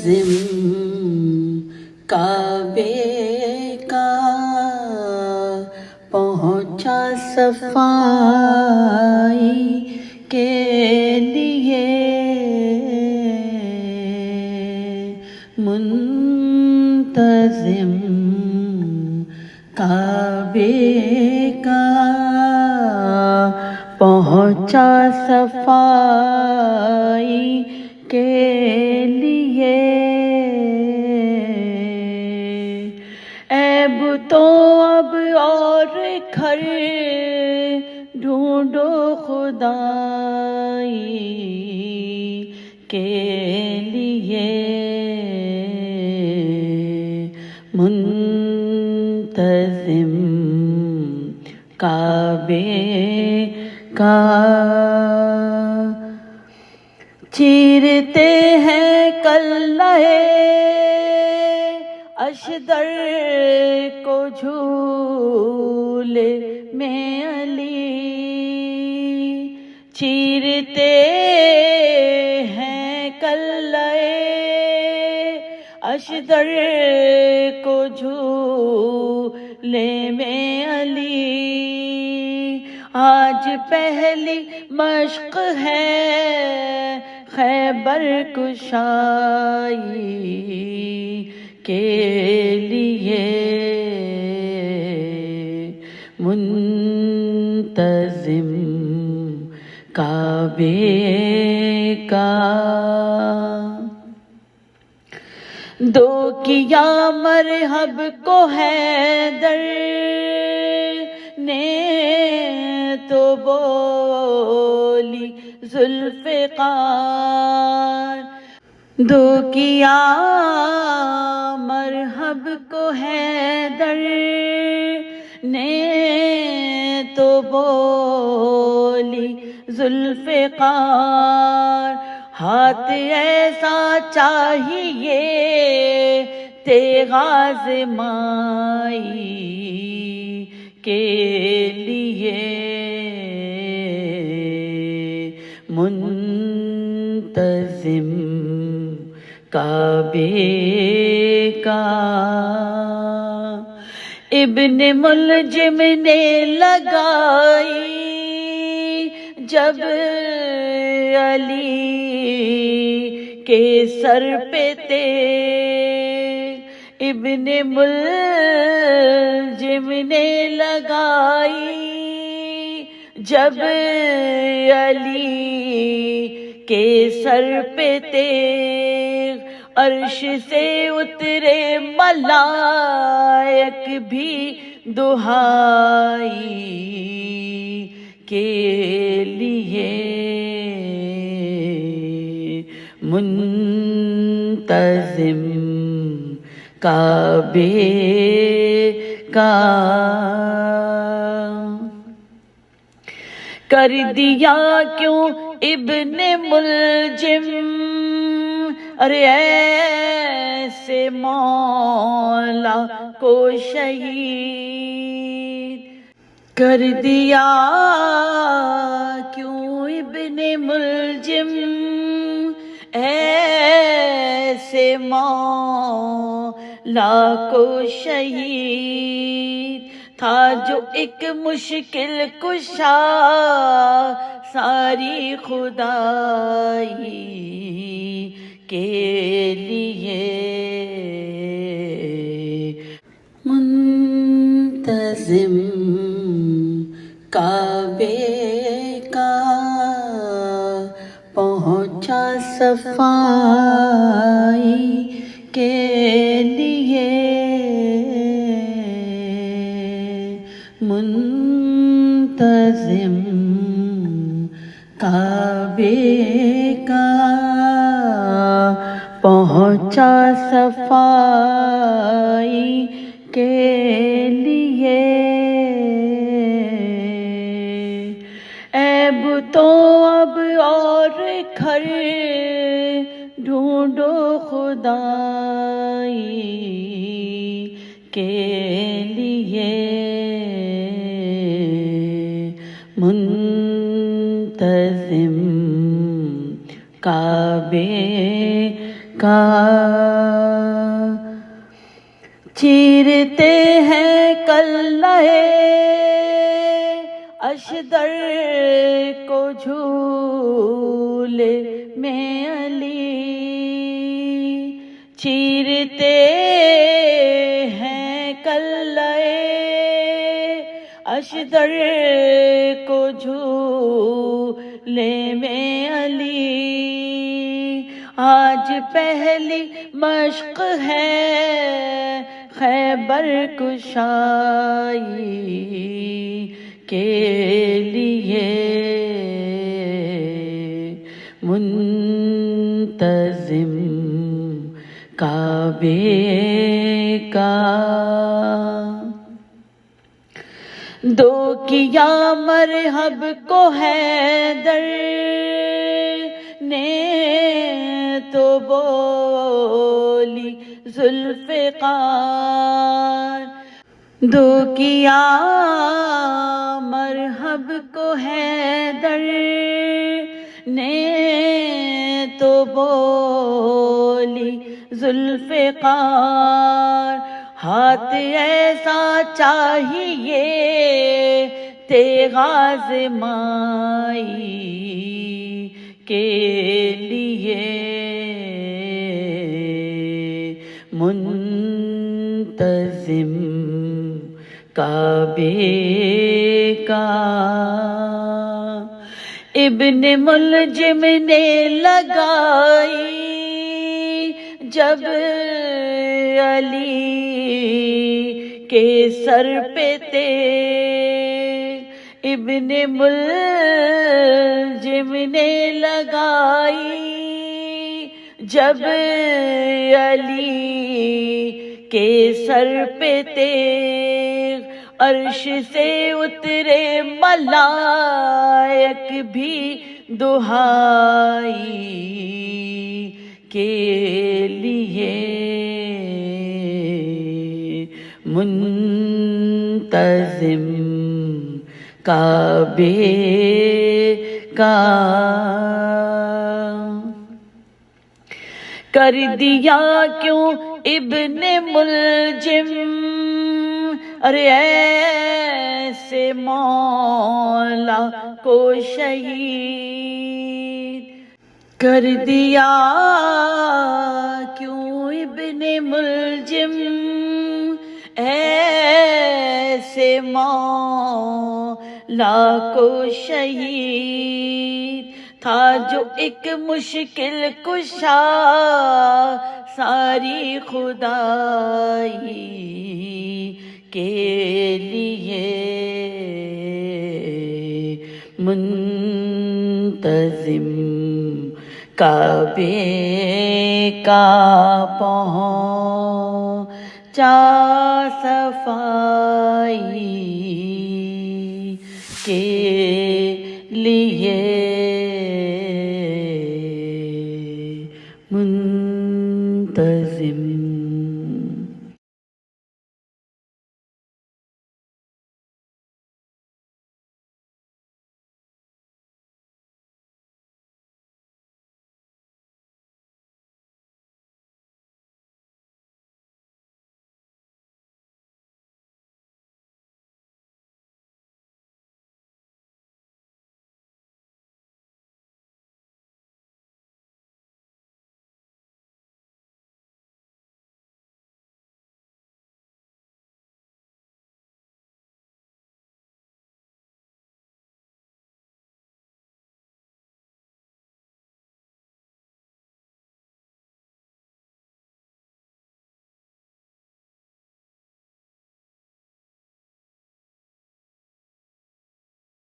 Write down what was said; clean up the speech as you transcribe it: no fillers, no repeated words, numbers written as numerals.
منتظم کعبے کا پہنچا صفائی کے لیے، منتظم کعبے کا پہنچا صفائی کے لیے، عیب تو اب اور گھر ڈھونڈو خدائی کے لیے، منتظم کعبے کا چیرتے ہیں کلہ اشدر کو جھولے میں علی، چیرتے ہیں کلہ اشدر کو جھولے میں علی، آج پہلی مشق ہے خیبر کشائی کے لیے، منتظم کعبے کا دو کیا مرحب کو حیدر نے تو بولی ذوالفقار، دو کیا مرحب کو حیدر نے تو بولی ذوالفقار، ہاتھ ایسا چاہیے تیغ آزمائی کے لیے، منتظم کعبے کا ابن ملجم نے لگائی جب علی کے سر پہ تیر، ابن ملجم نے لگائی جب علی کے سر پہ تیر، عرش سے اترے ملائک بھی دہائی کے لیے، منتظم کعبے کا کر دیا کیوں ابن ملجم، ارے ایسے مولا کو شہید، کر دیا کیوں ابن ملجم ایسے مولا کو شہید، تھا جو ایک مشکل کشا ساری خدائی کے لیے، منتظم کعبے کا پہنچا صفائی کے لیے، منتظم کعبے کا پہنچا صفائی کے لیے، عیب تو اب اور گھر ڈھونڈو خدائی کے لیے، منتظم کعبے کا چیرتے ہیں کلہے اشدر کو جھولے میں علی چیرتے ہیں کلہے اشدر کو جھولے میں علی آج پہلی مشق ہے خیبر کشائی کے لیے منتظم کعبے کا دو کیا مرحب کو حیدر نے تو بولی ذوالفقار دو کیا مرحب کو حیدر نے تو بولی ذوالفقار ہاتھ ایسا چاہیے تیغ آزمائی کے لیے منتظم کعبے کا ابن ملجم نے لگائی جب علی کے سر پہ تیر ابن ملجم نے لگائی جب علی کے سر پہ تیر عرش سے اترے ملائک بھی دہائی کے لیے منتظم کعبے کا کر دیا کیوں ابن ملجم ارے ایسے مولا کو شہید کر دیا کیوں ابن ملجم ایسے مولا کو شہید تھا جو ایک مشکل کشا ساری خدائی کے لیے منتظم کعبے کا پہنچا صفا